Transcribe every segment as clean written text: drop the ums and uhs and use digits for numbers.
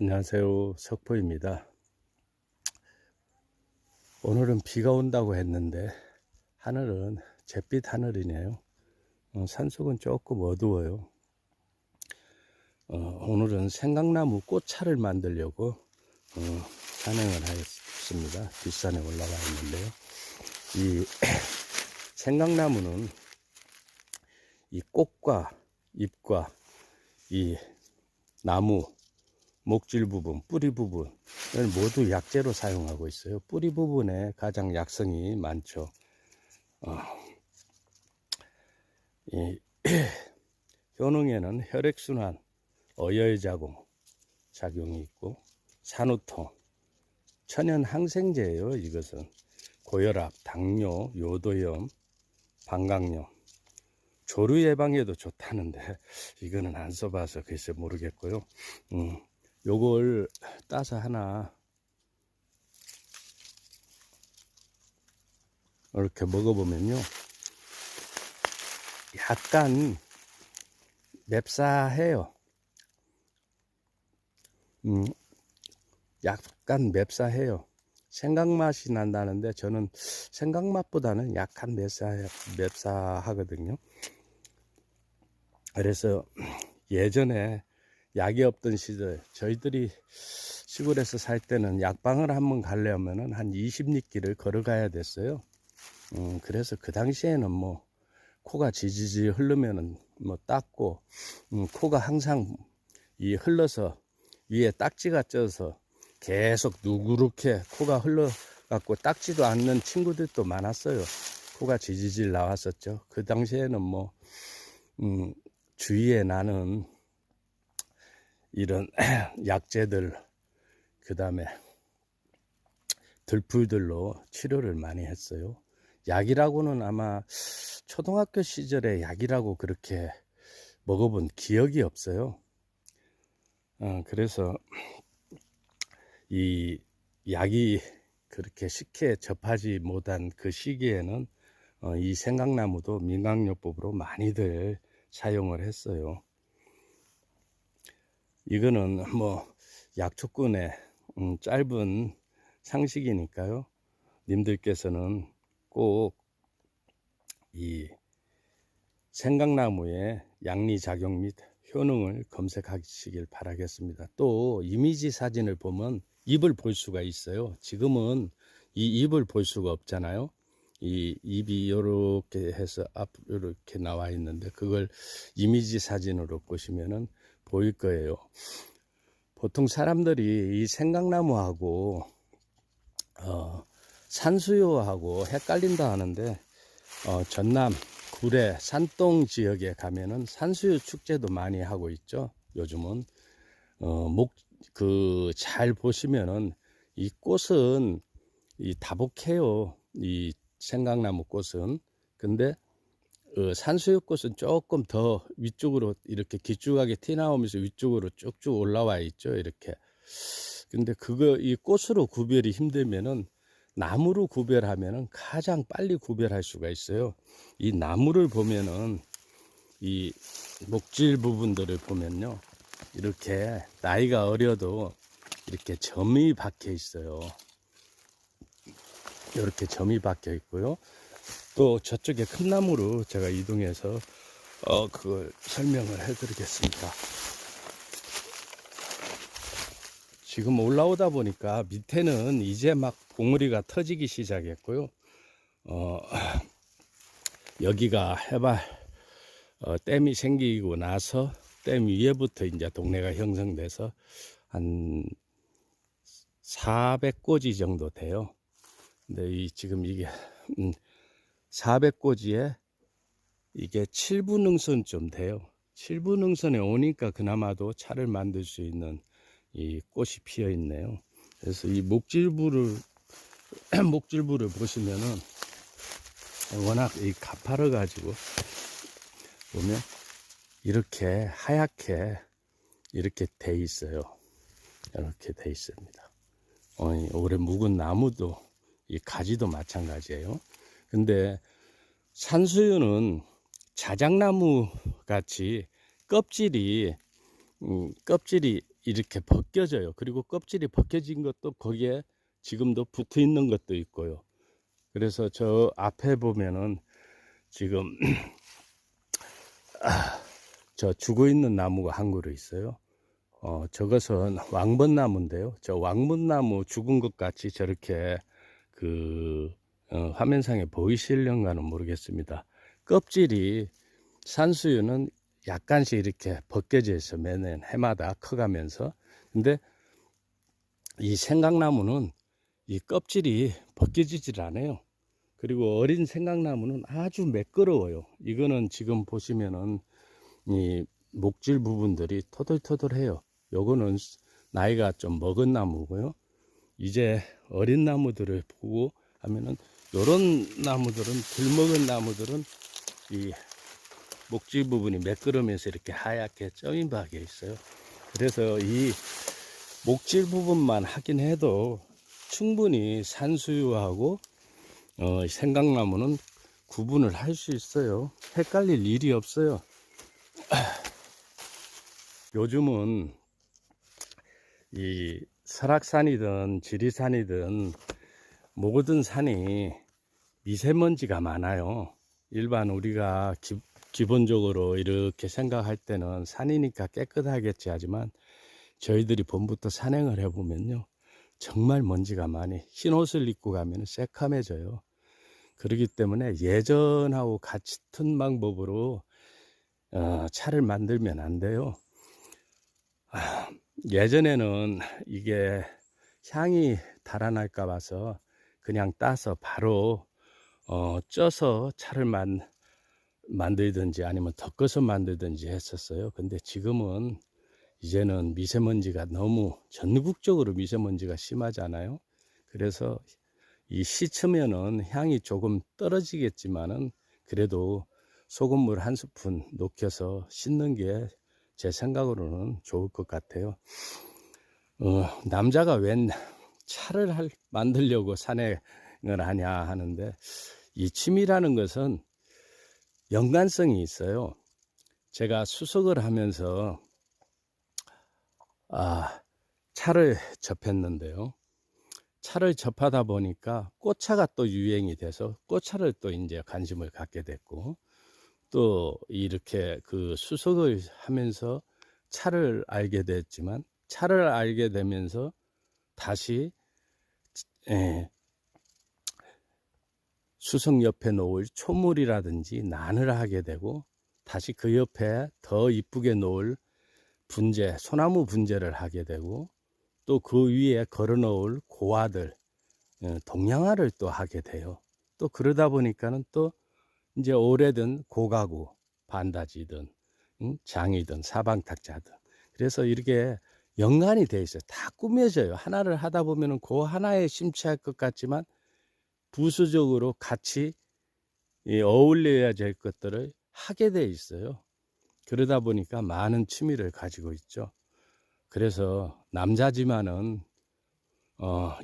안녕하세요. 석포입니다. 오늘은 비가 온다고 했는데 하늘은 잿빛 하늘이네요. 산속은 조금 어두워요. 오늘은 생강나무 꽃차를 만들려고 산행을 하였습니다. 뒷산에 올라가 있는데요. 이 생강나무는 이 꽃과 잎과 이 나무 목질 부분, 뿌리 부분을 모두 약재로 사용하고 있어요. 뿌리 부분에 가장 약성이 많죠. 이 효능에는 혈액순환, 어혈 작용이 있고 산후통, 천연 항생제예요. 이것은 고혈압, 당뇨, 요도염, 방광염, 조류 예방에도 좋다는데 이거는 안 써봐서 글쎄 모르겠고요. 요걸 따서 하나 이렇게 먹어보면요, 약간 맵싸해요. 약간 맵싸해요. 생강맛이 난다는데 저는 생강맛보다는 약간 맵싸하거든요. 그래서 예전에 약이 없던 시절 저희들이 시골에서 살 때는 약방을 한번 가려면은 한 20리길을 걸어가야 됐어요. 그래서 그 당시에는 뭐 코가 지지지 흐르면은 뭐 닦고, 코가 항상 이 흘러서 위에 딱지가 쪄서 계속 누그렇게 코가 흘러 갖고 닦지도 않는 친구들도 많았어요. 코가 지지질 나왔었죠. 그 당시에는 뭐 주위에 나는 이런 약재들, 그 다음에 들풀들로 치료를 많이 했어요. 약이라고는 아마 초등학교 시절에 약이라고 그렇게 먹어본 기억이 없어요. 그래서 이 약이 그렇게 쉽게 접하지 못한 그 시기에는 이 생강나무도 민간요법으로 많이들 사용을 했어요. 이거는 뭐 약초꾼의 짧은 상식이니까요. 님들께서는 꼭 이 생강나무의 양리작용 및 효능을 검색하시길 바라겠습니다. 또 이미지 사진을 보면 잎을 볼 수가 있어요. 지금은 이 잎을 볼 수가 없잖아요. 이 잎이 이렇게 해서 앞 이렇게 나와 있는데 그걸 이미지 사진으로 보시면은 보일 거예요. 보통 사람들이 이 생강나무하고 산수유하고 헷갈린다 하는데 전남 구례 산동 지역에 가면은 산수유 축제도 많이 하고 있죠. 요즘은 잘 보시면은 이 꽃은 이 다복해요. 이 생강나무 꽃은. 근데 산수유 꽃은 조금 더 위쪽으로 이렇게 길쭉하게 티 나오면서 위쪽으로 쭉쭉 올라와 있죠. 이렇게. 근데 이 꽃으로 구별이 힘들면은 나무로 구별하면은 가장 빨리 구별할 수가 있어요. 이 나무를 보면은 이 목질 부분들을 보면요, 이렇게 나이가 어려도 이렇게 점이 박혀 있어요. 이렇게 점이 박혀 있고요. 또 저쪽에 큰 나무로 제가 이동해서 그걸 설명을 해 드리겠습니다. 지금 올라오다 보니까 밑에는 이제 막 봉우리가 터지기 시작했고요. 여기가 해발 댐이 생기고 나서 댐 위에부터 이제 동네가 형성돼서 한 400고지 정도 돼요. 근데 지금 이게 400고지에 이게 7분 능선쯤 돼요. 7분 능선에 오니까 그나마도 차를 만들 수 있는 이 꽃이 피어 있네요. 그래서 이 목질부를 보시면은 워낙 이 가파르 가지고 보면 이렇게 하얗게 이렇게 돼 있어요. 이렇게 돼 있습니다. 올해 묵은 나무도 이 가지도 마찬가지예요. 근데 산수유는 자작나무 같이 껍질이 이렇게 벗겨져요. 그리고 껍질이 벗겨진 것도 거기에 지금도 붙어 있는 것도 있고요. 그래서 저 앞에 보면은 지금 저 죽어 있는 나무가 한 그루 있어요. 저것은 왕벚나무인데요. 저 왕벚나무 죽은 것 같이 저렇게 그 화면상에 보이실런가는 모르겠습니다. 껍질이 산수유는 약간씩 이렇게 벗겨져 있어. 매년 해마다 커가면서. 근데 이 생강나무는 이 껍질이 벗겨지질 않아요. 그리고 어린 생강나무는 아주 매끄러워요. 이거는 지금 보시면은 이 목질 부분들이 토돌토돌해요. 요거는 나이가 좀 먹은 나무고요. 이제 어린 나무들을 보고 하면은 요런 나무들은 덜 먹은 나무들은 이 목질 부분이 매끄러면서 이렇게 하얗게 점이 박혀 있어요. 그래서 이 목질 부분만 확인해도 충분히 산수유하고 생강나무는 구분을 할 수 있어요. 헷갈릴 일이 없어요. 요즘은 이 설악산이든 지리산이든 모든 산이 미세먼지가 많아요. 일반 우리가 기본적으로 이렇게 생각할 때는 산이니까 깨끗하겠지 하지만 저희들이 봄부터 산행을 해보면요, 정말 먼지가 많이, 흰 옷을 입고 가면 새카매져요. 그렇기 때문에 예전하고 같은 방법으로 차를 만들면 안 돼요. 예전에는 이게 향이 달아날까 봐서 그냥 따서 바로 쪄서 차를 만들든지 아니면 덮어서 만들든지 했었어요. 근데 지금은 이제는 미세먼지가 너무 전국적으로 미세먼지가 심하잖아요. 그래서 이 씻으면은 향이 조금 떨어지겠지만은 그래도 소금물 한 스푼 녹여서 씻는 게 제 생각으로는 좋을 것 같아요. 남자가 웬 차를 만들려고 산행을 하냐 하는데, 이 취미라는 것은 연관성이 있어요. 제가 수석을 하면서 차를 접했는데요. 차를 접하다 보니까 꽃차가 또 유행이 돼서 꽃차를 또 이제 관심을 갖게 됐고, 또 이렇게 그 수석을 하면서 차를 알게 됐지만, 차를 알게 되면서 다시 수석 옆에 놓을 초물이라든지 난을 하게 되고, 다시 그 옆에 더 이쁘게 놓을 분재, 소나무 분재를 하게 되고, 또 그 위에 걸어 놓을 고화들, 동양화를 또 하게 돼요. 또 그러다 보니까는 또 이제 오래된 고가구, 반다지든 장이든 사방탁자든, 그래서 이렇게 연관이 돼 있어요. 다 꾸며져요. 하나를 하다 보면은 그 하나에 심취할 것 같지만 부수적으로 같이 어울려야 될 것들을 하게 돼 있어요. 그러다 보니까 많은 취미를 가지고 있죠. 그래서 남자지만은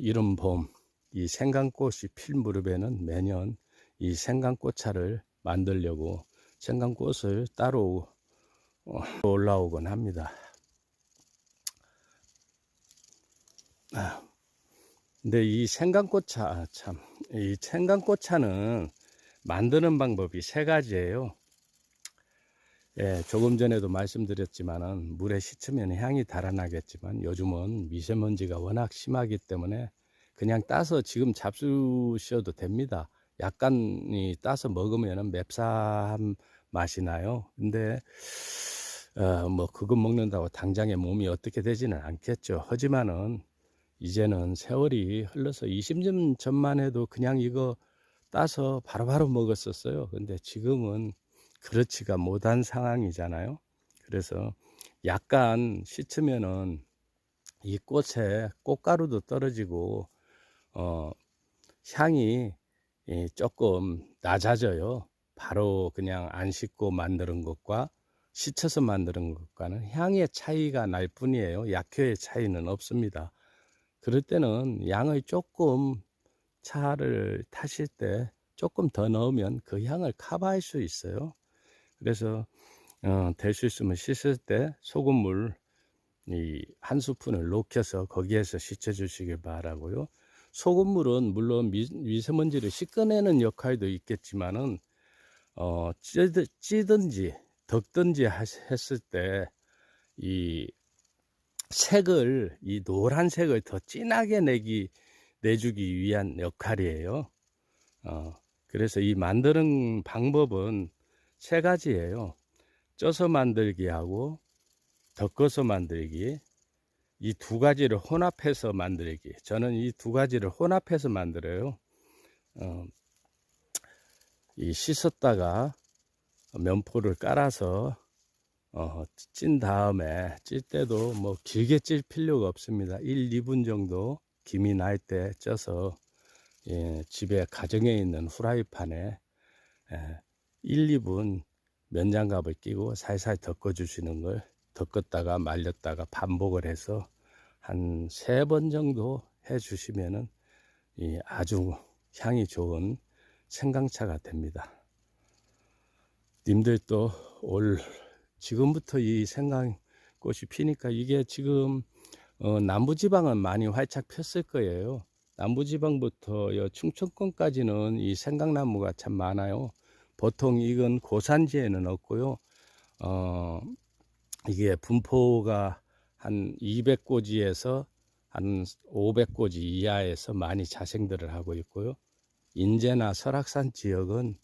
이른 봄 이 생강꽃이 필 무렵에는 매년 이 생강꽃차를 만들려고 생강꽃을 따로 올라오곤 합니다. 근데 이 생강꽃차, 이 생강꽃차는 만드는 방법이 세 가지예요. 예, 조금 전에도 말씀드렸지만은 물에 씻으면 향이 달아나겠지만 요즘은 미세먼지가 워낙 심하기 때문에 그냥 따서 지금 잡수셔도 됩니다. 약간 따서 먹으면 맵싸한 맛이 나요. 근데 뭐 그거 먹는다고 당장에 몸이 어떻게 되지는 않겠죠. 하지만은 이제는 세월이 흘러서 20년 전만 해도 그냥 이거 따서 바로바로 먹었었어요. 근데 지금은 그렇지가 못한 상황이잖아요. 그래서 약간 씻으면은 이 꽃에 꽃가루도 떨어지고 향이 조금 낮아져요. 바로 그냥 안 씻고 만드는 것과 씻어서 만드는 것과는 향의 차이가 날 뿐이에요. 약효의 차이는 없습니다. 그럴 때는 양을 조금, 차를 타실 때 조금 더 넣으면 그 향을 커버할 수 있어요. 그래서 될 수 있으면 씻을 때 소금물 이 한 스푼을 녹여서 거기에서 씻어 주시길 바라고요. 소금물은 물론 미세먼지를 씻어내는 역할도 있겠지만은 찌든지 덮든지 했을 때 이 색을, 이 노란색을 더 진하게 내주기 위한 역할이에요. 그래서 이 만드는 방법은 세 가지예요. 쪄서 만들기 하고 덮어서 만들기, 이 두 가지를 혼합해서 만들기. 저는 이 두 가지를 혼합해서 만들어요. 이 씻었다가 면포를 깔아서 찐 다음에, 찔 때도 뭐 길게 찔 필요가 없습니다. 1, 2분 정도 김이 날 때 쪄서 집에 가정에 있는 후라이팬에 1, 2분 면장갑을 끼고 살살 덮어 주시는 걸, 덮었다가 말렸다가 반복을 해서 한 3번 정도 해 주시면은 아주 향이 좋은 생강차가 됩니다. 님들도 지금부터 이 생강꽃이 피니까, 이게 지금 남부지방은 많이 활짝 폈을 거예요. 남부지방부터 충청권까지는 이 생강나무가 참 많아요. 보통 이건 고산지에는 없고요. 이게 분포가 한 200고지에서 한 500고지 이하에서 많이 자생들을 하고 있고요. 인제나 설악산 지역은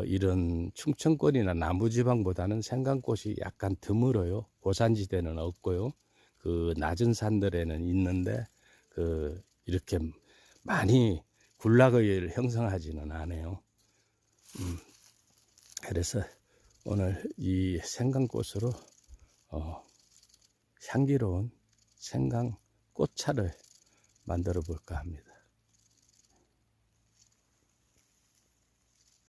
이런 충청권이나 남부지방보다는 생강꽃이 약간 드물어요. 고산지대는 없고요. 그 낮은 산들에는 있는데 이렇게 많이 군락을 형성하지는 않아요. 그래서 오늘 이 생강꽃으로 향기로운 생강 꽃차를 만들어 볼까 합니다.